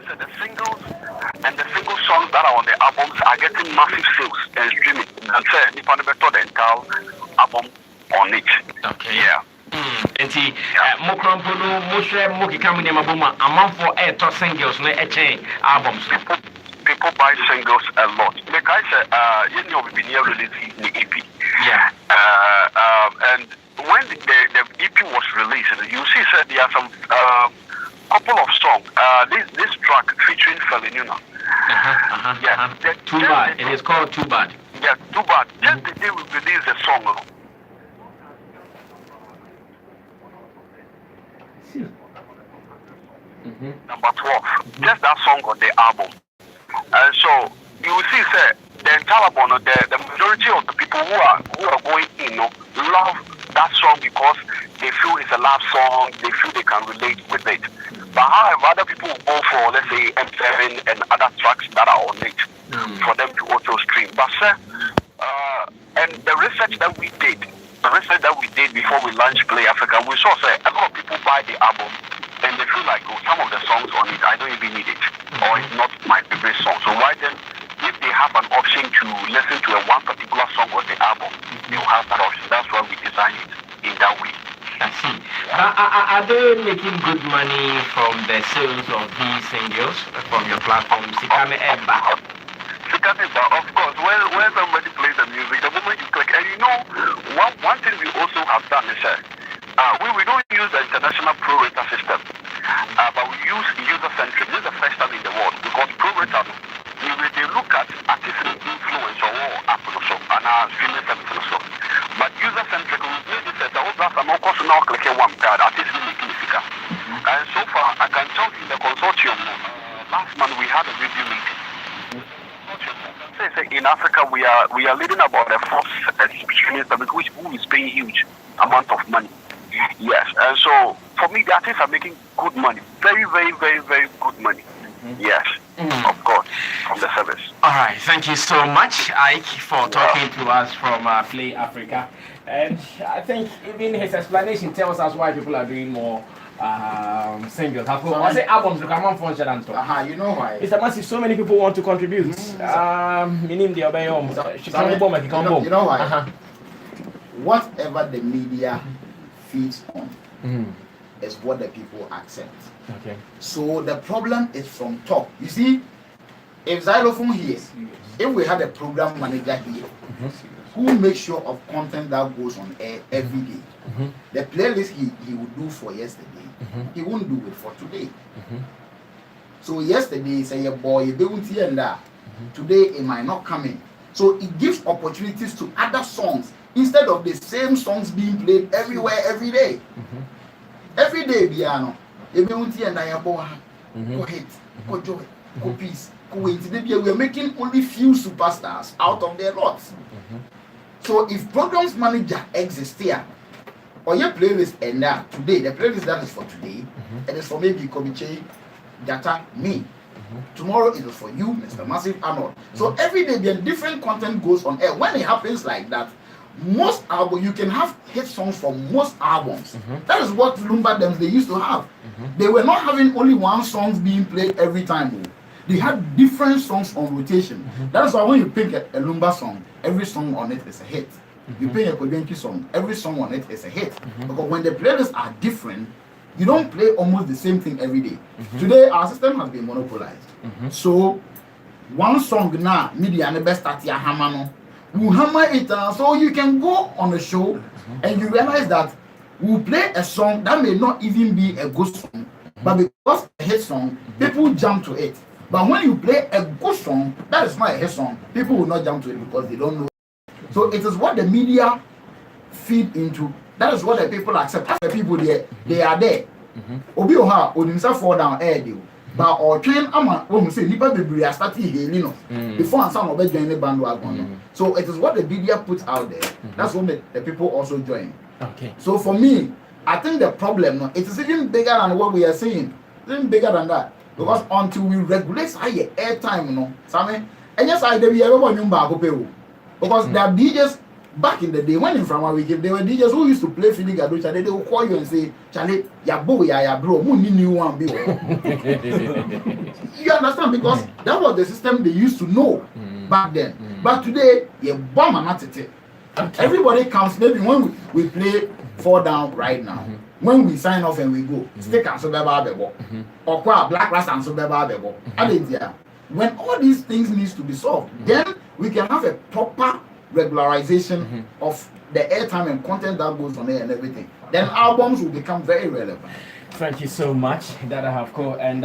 The singles and the single songs that are on the albums are getting massive sales and streaming. And say Nippon better the entire album on it. Okay. Yeah. Enti mokrampono moshe mokikamu ne maboma amanfo to singles na chain albums. People buy singles a lot. Like I said, you know, we've been here releasing the EP. Yeah. And when the EP was released, you see, said there are some couple of songs. This track featuring Felinuna. Yeah. Too Bad. It is called Too Bad. Yeah, Too Bad. Just the day we released the song. Number 12. Just that song on the album. And so you will see, sir, the entire album, the majority of the people who are going in, love that song because they feel it's a love song, they feel they can relate with it. But however, other people will go for, let's say, M7 and other tracks that are on it for them to auto stream. But sir, and the research that we did before we launched Play Africa, we saw, sir, a lot of people buy the album and they feel like, oh, some of the songs on it, I don't even need it, or it's not my favorite song. So why then have an option to listen to one particular song on the album. They will have that option. That's why we design it in that way. I see. Are they making good money from the sales of these singles from your platform? Sikame Eba. Of course, when somebody plays the music, the moment you click, and you know, one thing we also have done is we don't use the international pro-rata system, but we use user-centric. This is the first time in the world, because pro-rata, they look at artistic influence or Apple or so, and our streaming service or so. But user-centric, we use this as I'm also now clicking one card, artistic music. And so far, I can tell you the consortium, last month we had a review meeting. In Africa, we are leading about a fourth streaming service, who is paying huge amount of money. Yes, and so for me, the artists are making good money, very, very, very, very good money. Yes, of course, from the service. All right, thank you so much, Ike, for talking to us from Play Africa. And I think even his explanation tells us why people are doing more singles. I say albums to come on for you know why? It's a massive. So many people want to contribute. Meaning the you know why? Whatever the media feeds on is what the people accept. Okay. So the problem is from top. You see, if Xylophone here, if we had a program manager here who makes sure of content that goes on air every day, the playlist he would do for yesterday, he won't do it for today. So yesterday, say, boy, they won't hear that. Today it might not come in. So it gives opportunities to other songs instead of the same songs being played everywhere every day. Every day, piano. If you won't hear that, go hit, go joy, go peace, go wait. We are making only few superstars out of their lots. So if programs manager exists here, or your playlist and now today, the playlist that is for today, it is for maybe Kobiche, Data, me. Tomorrow it is for you, Mr. Massive Arnold. So every day, different content goes on air. When it happens like that, most albums, you can have hit songs from most albums. That is what Lumba Dems they used to have. They were not having only one song being played every time. They had different songs on rotation. That is why when you pick a Lumba song, every song on it is a hit. You pick a Kodenki song, every song on it is a hit. Because when the playlists are different, you don't play almost the same thing every day. Today, our system has been monopolized. So, one song now, media and the best at your hammer. We hammer it, so you can go on a show and you realize that we play a song that may not even be a good song, but because a hit song, people jump to it. But when you play a good song that is not a hit song, people will not jump to it because they don't know. So it is what the media feed into. That is what the people accept. As the people there, they are there. Obi oha odimsa fall down air deal. But or train ama when we say nipa bebre are starting healing before and some of join the bandwagon. So it is what the media puts out there. That's what the people also join. Okay. So for me, I think the problem it is even bigger than what we are saying. It's even bigger than that. Because until we regulate higher airtime, Sammy, and yes, I did ever want you back. Because there are DJs back in the day when in from we give, there were DJs who used to play Philly Gaducha. They will call you and say, Charlie, ya boy, ya bro, who new one be. You understand? Because that was the system they used to know back then. But today, you bomb and not it. Everybody counts. Maybe when we play Fall Down right now. When we sign off and we go, stick and so or black rust and so when all these things needs to be solved, then we can have a proper regularization of the airtime and content that goes on there and everything. Then albums will become very relevant. Thank you so much, Dada Havko, and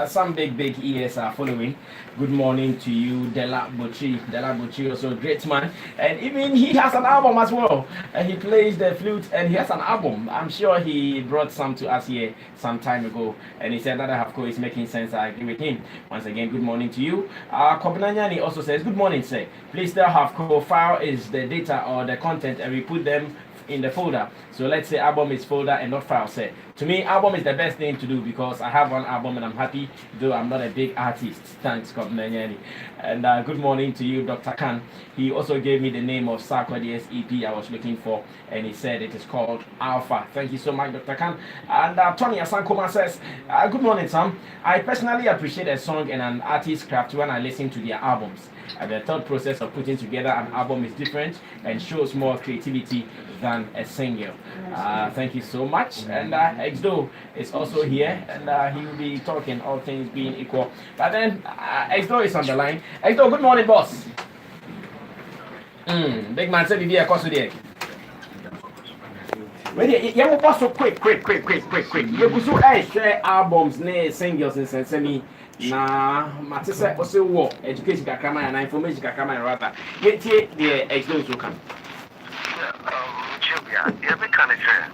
some big ears are following. Good morning to you, Dela Buchi, also a great man, and even he has an album as well. And he plays the flute, and he has an album. I'm sure he brought some to us here some time ago, and he said Dada Havko is making sense. I agree with him. Once again, good morning to you. Kobnanyani also says, good morning, sir. Please tell Havko file is the data or the content, and we put them in the folder. So let's say album is folder and not file. Say to me, album is the best thing to do because I have one album and I'm happy, though I'm not a big artist. Thanks, Kopnenyani. And good morning to you, Dr. Khan. He also gave me the name of Sarkodie's EP I was looking for, and he said it is called Alpha. Thank you so much, Dr. Khan. And Tony Asankoma says, good morning, Sam. I personally appreciate a song and an artist's craft when I listen to their albums. The thought process of putting together an album is different and shows more creativity than a single. Thank you so much. And Exdo is also here, and he will be talking, all things being equal. But then Exdo is on the line. Exdo, good morning, boss. Big man said, "Be a cost today." You boss so quick. You go share albums, singles, and send na mate say also wo education kakama and information kakama rather get here the Exdo so can yeah, we can say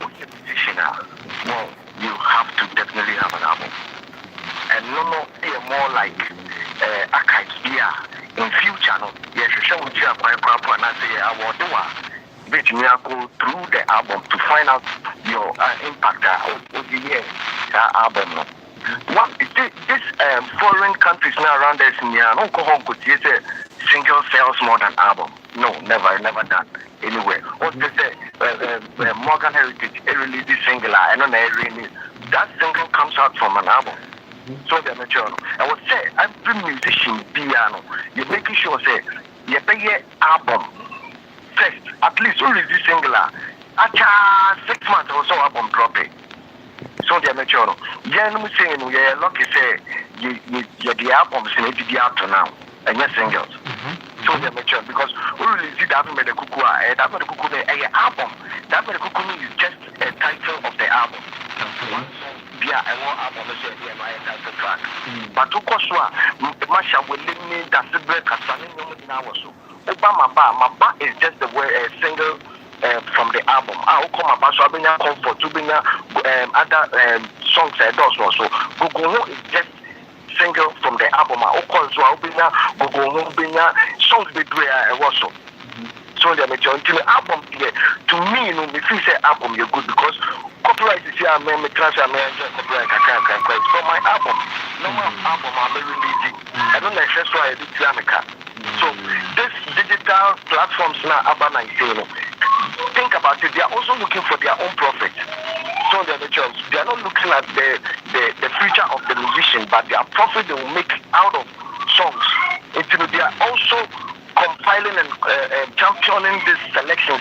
when you're a musician well you have to definitely have an album and no be more like archives in future no yes you show you are quite proper and I say I want to bet me go through the album to find out your impact of the album no. What this foreign countries now around us near no go home could say single sells more than album. No, never done anywhere. What they say Morgan Heritage released this single and on that single comes out from an album. So they're mature. I would say every musician piano, you're making sure say you pay album first, at least only this single after 6 months or so album drop it. So they are mature. Yeah, I'm saying we are lucky. Say you the albums need to be out now, and your singles. So they are mature because we really see that made the cuckoo. That made the cuckoo album. That made the cuckoo is just a title of the album. Yeah, I want album to say my title track. But of course, Masha will leave me that the break as something now so. Maba is just the word single. From the album, I will come about so I've comfort to bring other songs I do so Google is just single from the album. I will call so I'll bring Google bring songs be do also. So the album here to me, you know, if you say album you're good because copyright is here. I mean, transfer copyright I can't quite. So my album, no album I'm releasing. I don't know if that's why I did Jamaica. So this digital platforms now Abana is saying. Think about it, they are also looking for their own profit. So they're the jobs. They are not looking at the future of the musician, but their profit they will make out of songs. They are also compiling and championing this selection.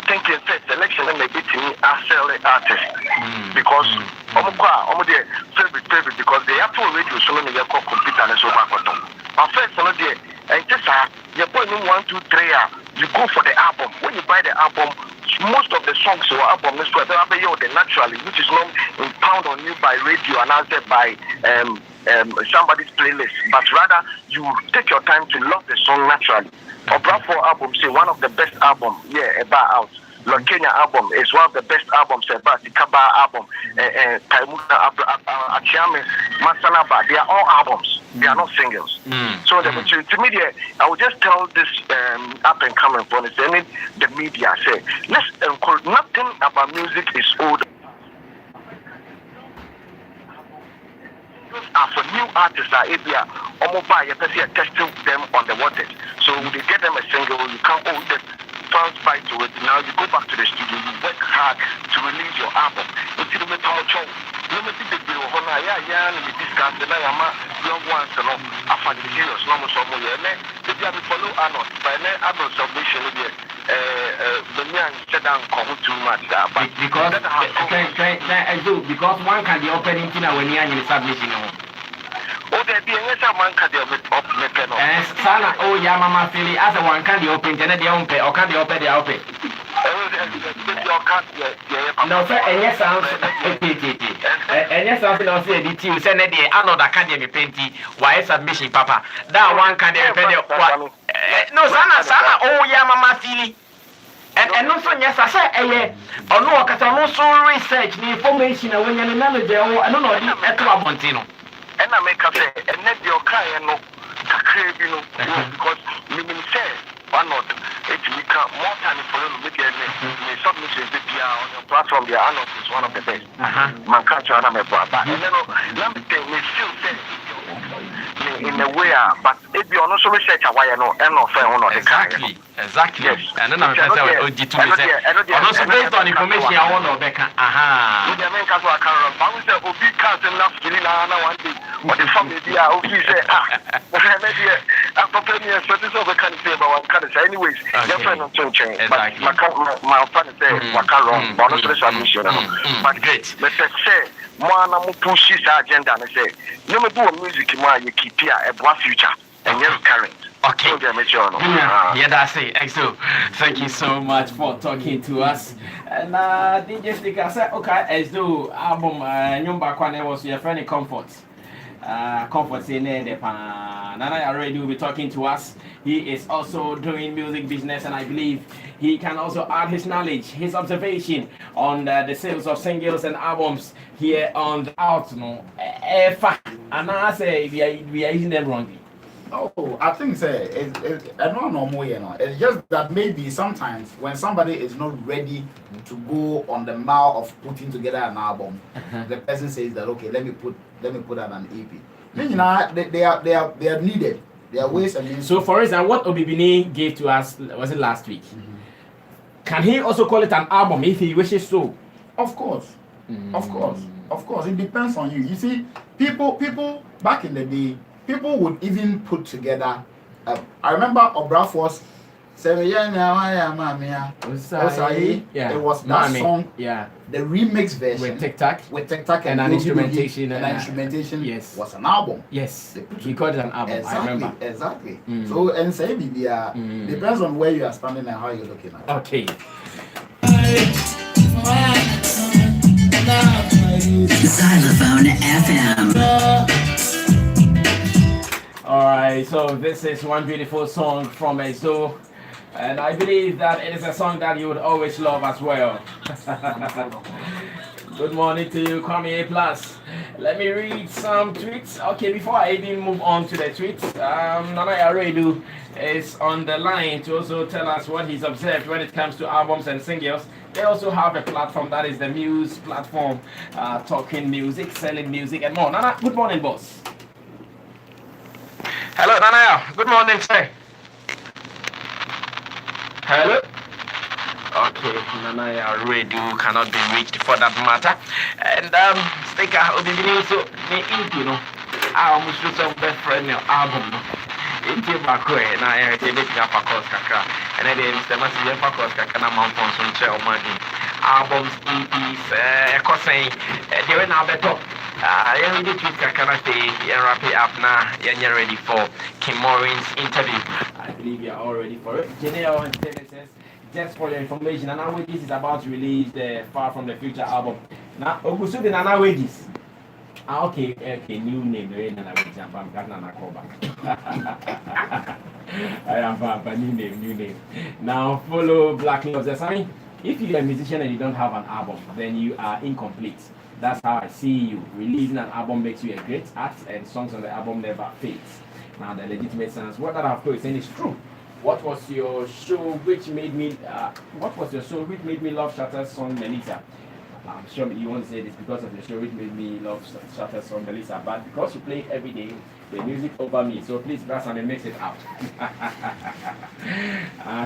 Thinking selection and maybe to me as selling artists. Because favorite because they have to radio so many call computer and so on. But first and just you're putting 1, 2, 3 you go for the album. When you buy the album, most of the songs or album is naturally, which is not impounded on you by radio and answered by somebody's playlist, but rather you take your time to love the song naturally. Or album, say one of the best album, about out. Lord Kenya album is one of the best albums. The Kaba album, Taimuna Achiame, Masanaba, they are all albums. They are not singles. So to me, I would just tell this up and coming for the media say, let's encourage nothing about music is old. For new artists you testing them on the waters. So they get them a single, you can't hold them. By to it. Now you go back to the studio, you work hard to release your album. Until the limited the bill, we discuss the young ones and all. After the serious, no more so more. If you have to follow Arnold, by an adult submission, the man said down too much. Because one can be opening when you're in the submission. Sana oh ya mama fili as one can the open and the open or can the open the open. No sir, and yes sounds and yes something else the team send the another academy painting why submission papa. That one can the no sana oh ya mama fili. And also yes I say or no cause also research the information when you're manager I don't know the Montino. And I make a say, and let your car no, because meaning say, one not, it's more time for you maybe submissions on your platform. The Arnold is one of the best. Man can't try to make but let me think, we still say in a way, but if you also research why you know and not fair on the exactly. Yes. And then I'm based on information I want to back. With the main casual can run. Say Obi can't enough to one day. But the family Obi say maybe after 10 years, so this is what can say about one kind of anyways. Your friend on change. But my friend say what can run. But also the submission. But great. Let's say Moana push this agenda and say, no me do music more you keep here a future and you're current. Okay. Yeah, that's it. Exo. Thank you so much for talking to us. And DJ Sticker said, okay, as though album Nyumba Kwane was your friend Comfort. Comfort in there. Nana already will be talking to us. He is also doing music business, and I believe he can also add his knowledge, his observation on the sales of singles and albums here on the out. No, and I say we are using them wrongly. Oh, I think I don't know more, you know. It's just that maybe sometimes when somebody is not ready to go on the mile of putting together an album, the person says that okay, let me put out an EP. You know, they are needed. There are ways and means. So, for example, what Obibini gave to us was it last week? Can he also call it an album if he wishes so? Of course, of course. It depends on you. You see, people back in the day. People would even put together. I remember Obrafo's "7 years now I am Mamia." Yeah, it was that song. Yeah, the remix version with Tic Tac, and an instrumentation, yes, was an album. Yes, he called it an album. Exactly, I remember exactly. So and say depends on where you are standing and how you're looking at it. Okay. Xylophone FM. Alright, so this is one beautiful song from Ezo, and I believe that it is a song that you would always love as well. Good morning to you, Kwame A+. Let me read some tweets. Okay, before I even move on to the tweets, Nana Yaredu is on the line to also tell us what he's observed when it comes to albums and singles. They also have a platform that is the Muse platform, talking music, selling music, and more. Nana, good morning, boss. Hello, Nana. Good morning, sir. Hello. Okay, Nana Radio cannot be reached for that matter. And Sticker, also, you know, I almost do some best friend album. Into Bakwe, and I had a bit of a cost, and I didn't say much of a cost, I can amount on some chair money. Albums, EPs, saying, they were now better. I am the tweet can I say, you're wrap it up now, you're ready for Kim Morin's interview. I believe you're all ready for it. Janelle and says, just for your information, Nana Wages is about to release the Far From the Future album. Now, Ogusu the Nana Wages. Okay, new name, Nana Wages, I'm got Nana call back. I am Papa, new name. Now, follow Black News. I mean, if you're a musician and you don't have an album, then you are incomplete. That's how I see you. Releasing an album makes you a great artist, and songs on the album never fades. Now, the legitimate sense, what that I've told you saying is true. What was your show which made me love Shatter's song Melissa? I'm sure you won't say this because of the show which made me love Shatter's song Melissa, but because you play it every day, the music over me. So please, brass and mix it out.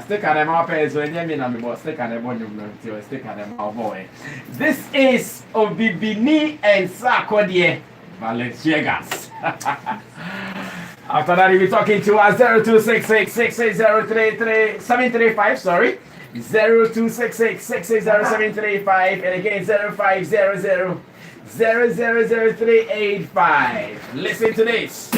Stick at them up as when you mean I'm about stick at them on your stick at them our boy. This is Obibini and Sarkodie Valenciagas. After that, we'll be talking to us 0266-680-735, sorry. 0266-680-735, and again 0500-000-385. Listen to this.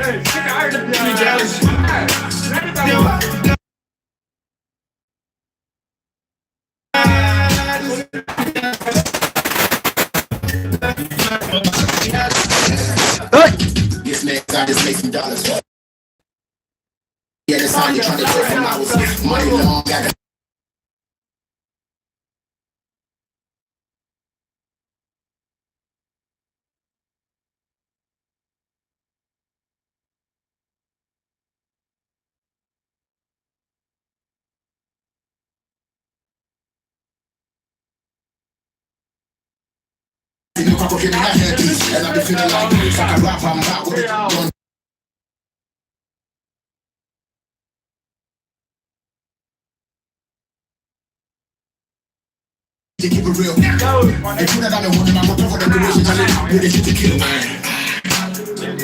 This man got to make some dollars. Yeah, that's how you trying to take from hours. Money long, got and I be feeling like if I can rap, I'm out with it. To keep it real. They put that on the one and I'm up for the duration. I live with it to kill.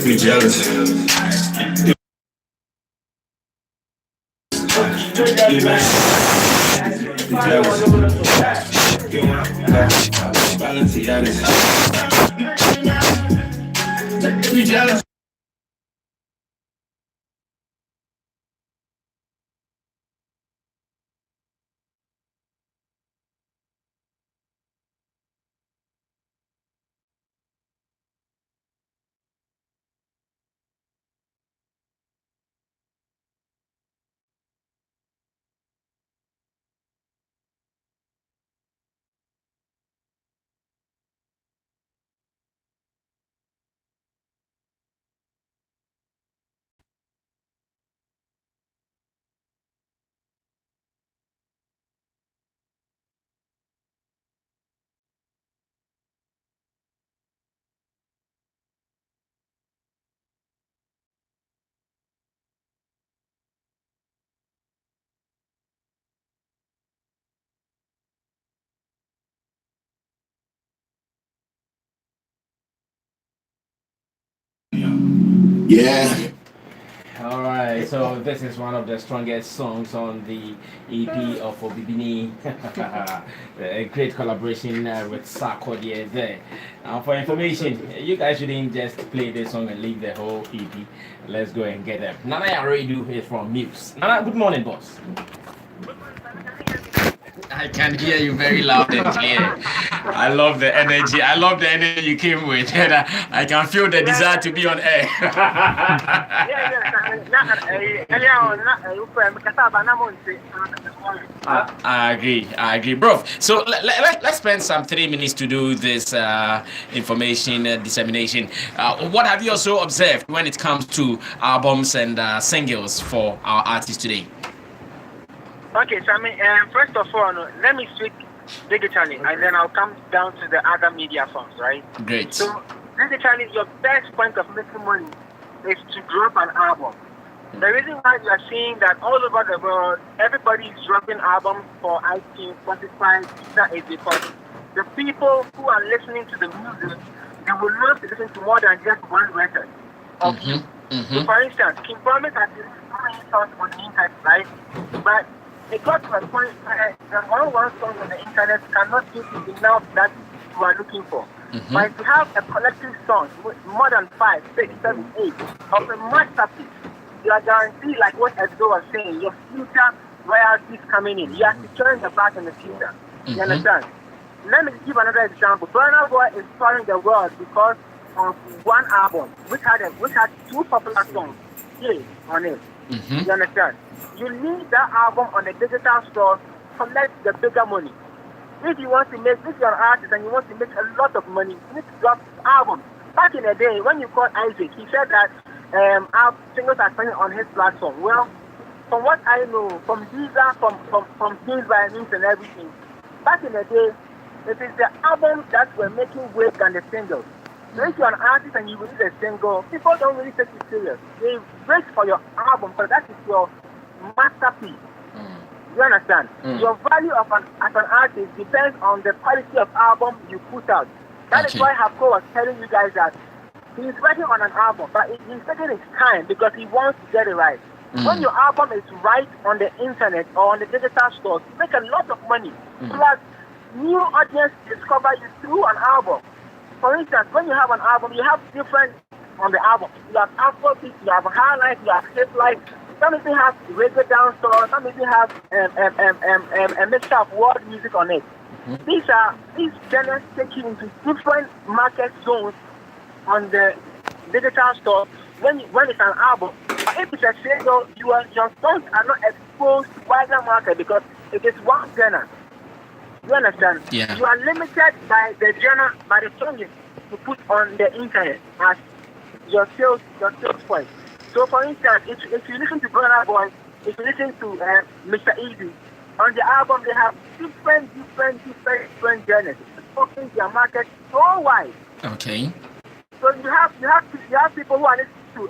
Be jealous. Be jealous. Yeah. All right, so this is one of the strongest songs on the EP of Obibini. A great collaboration with Sarkodie there. For information, you guys shouldn't just play this song and leave the whole EP. Let's go and get them. Nana Yaredu is from Muse. Nana, good morning, boss. I can hear you very loud and clear. I love the energy. I love the energy you came with. And I can feel the desire to be on air. I agree, bro. So let's spend some 3 minutes to do this information dissemination. What have you also observed when it comes to albums and singles for our artists today? Okay, so first of all, let me speak digitally, and then I'll come down to the other media forms, right? Great. So, digitally, your best point of making money is to drop an album. The reason why we are seeing that all over the world, everybody is dropping albums for iTunes, Spotify, Twitter, is because the people who are listening to the music, they will love to listen to more than just one record of you. So, for instance, King Promise has been doing songs on the internet, right? But it got to a point where the one song on the internet cannot give you enough that you are looking for. But if you have a collective song with more than 5, 6, 7, 8 of a masterpiece, you are guaranteed, like what Edzo was saying, your future royalties coming in. You are securing the back in the future. You understand? Let me give another example. Burna Boy is touring the world because of one album, which had 2 popular songs on it. You understand? You need that album on the digital store to collect the bigger money. If you want to make, if you're an artist and you want to make a lot of money, you need to drop the album. Back in the day, when you called Isaac, he said that our singles are playing on his platform. Well, from what I know, from Deezer, from Things by Means and everything, back in the day, it is the albums that were making weight than the singles. So if you're an artist and you release a single, people don't really take it serious. They wait for your album, because that is your masterpiece. You understand? Your value as an artist depends on the quality of album you put out. That is why Hapko was telling you guys that he's working on an album, but he's taking his time because he wants to get it right. When your album is right on the internet or on the digital stores, you make a lot of money. Plus, new audience discover you through an album. For instance, when you have an album, you have different on the album. You have Afrobeat, you have high life, you have hip life. Some even have reggae dancehall, some even have a mixture of world music on it. These genres take you into different market zones on the digital store when it's an album. But if it's a single, your songs are not exposed to wider market because it is one genre. You understand? Yeah. You are limited by the genre, by the songs you put on the internet as your sales point. So, for instance, if you listen to Burna Boy, if you listen to Mr. Easy, on the album they have different genres, opening their market so wide. Okay. So you have people who are listening to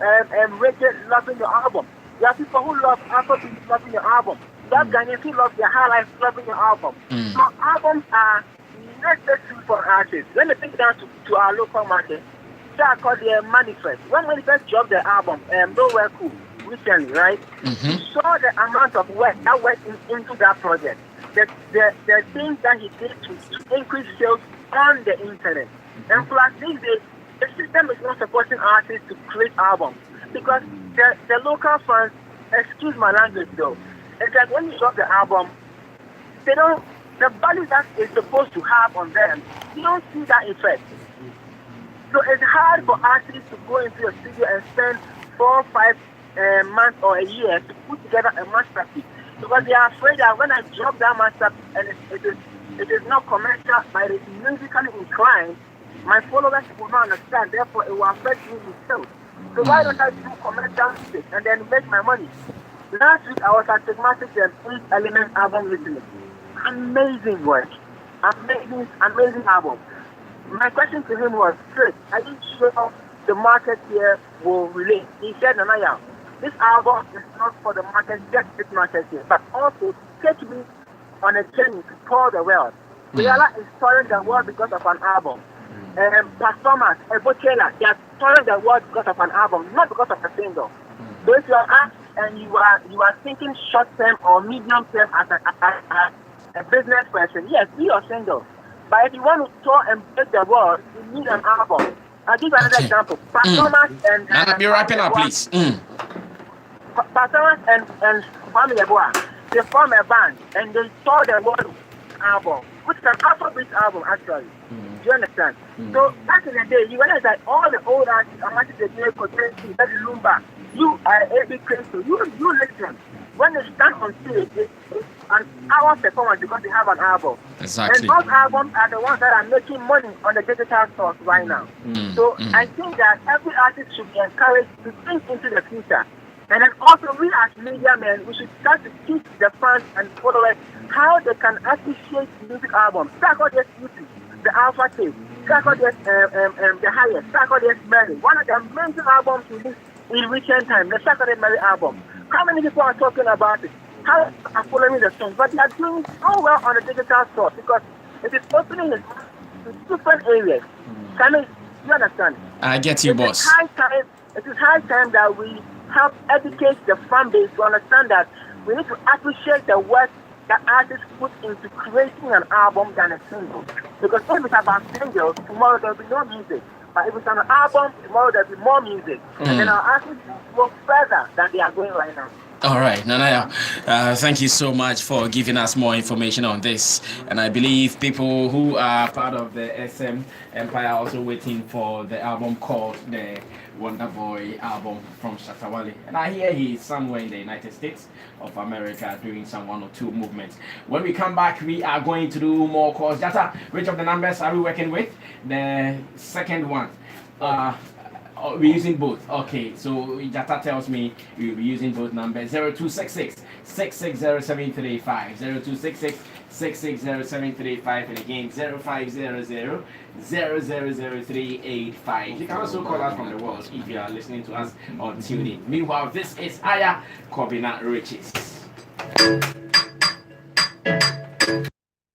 reggae loving your album. You have people who love Afrobeat loving your album. You have Ghanaians who love their high life loving your album. So albums are necessary for artists. Let me take it down to our local market. That called the Manifest. When Manifest dropped the album, Nowhere Cool, recently, right? You saw the amount of work that went into that project. The things that he did to increase sales on the internet. And plus these days, the system is not supporting artists to create albums because the local fans, excuse my language though, it's like when you drop the album, the value that is supposed to have on them, you don't see that effect. So it's hard for artists to go into a studio and spend 4 or 5 months or a year to put together a masterpiece because they are afraid that when I drop that masterpiece and it is not commercial, but it is musically inclined, my followers will not understand. Therefore, it will affect me myself. So why don't I do commercial music and then make my money? Last week I was at Stigmatic and 8 Element album listening. Amazing work, amazing album. My question to him was, Chris, are you sure the market here will relate? He said, Nanaya, this album is not for the market, just this market here, but also take me on a journey to tour the world. Rihanna is touring the world because of an album. Performers, Ebochela, they are touring the world because of an album, not because of a single. So if you are asked and you are thinking short term or medium term as a business person, yes, be your single. But if you want to tour and break the world, you need an album. I'll give you another example. Performers and be wrapping up, please. Performers and Family Boa, they form a band and they tour the world album, which is an Afrobeat album actually. Do you understand? So back in the day, you realize that all the old artists, Amati the New Potency, Lumba, you are a big crystal. You listen. When they stand on stage, it's an hour performance because they have an album. Exactly. And those albums are the ones that are making money on the digital stores right now. So I think that every artist should be encouraged to think into the future. And then also we as media men, we should start to teach the fans and followers how they can appreciate music albums. Start on this YouTube, the Alpha Tape. Start on this the Highest. Start on this Mary. One of the amazing albums released in recent time, the Saturday Mary album. How many people are talking about it? How are following the songs? But they are doing so well on the digital store because it is opening in different areas. Can you understand? I get you, boss. It is high time that we help educate the fan base to understand that we need to appreciate the work that artists put into creating an album than a single. Because if it's about singles, tomorrow there will be no music. But if it's an album, tomorrow there will be more music. And then our artists will go further than they are going right now. All right, Nanaya, thank you so much for giving us more information on this. And I believe people who are part of the SM Empire are also waiting for the album called the Wonder Boy album from Shatawale. And I hear he's somewhere in the United States of America doing some 1 or 2 movements. When we come back, we are going to do more calls. Jata, which of the numbers are we working with? The second one. We're using both. Okay, so Jata tells me we'll be using both numbers. 0266 660 0266 660 and again 0500 0000385. You can also call us from the world if you are listening to us on TuneIn. Meanwhile, this is Aya Kobina Riches.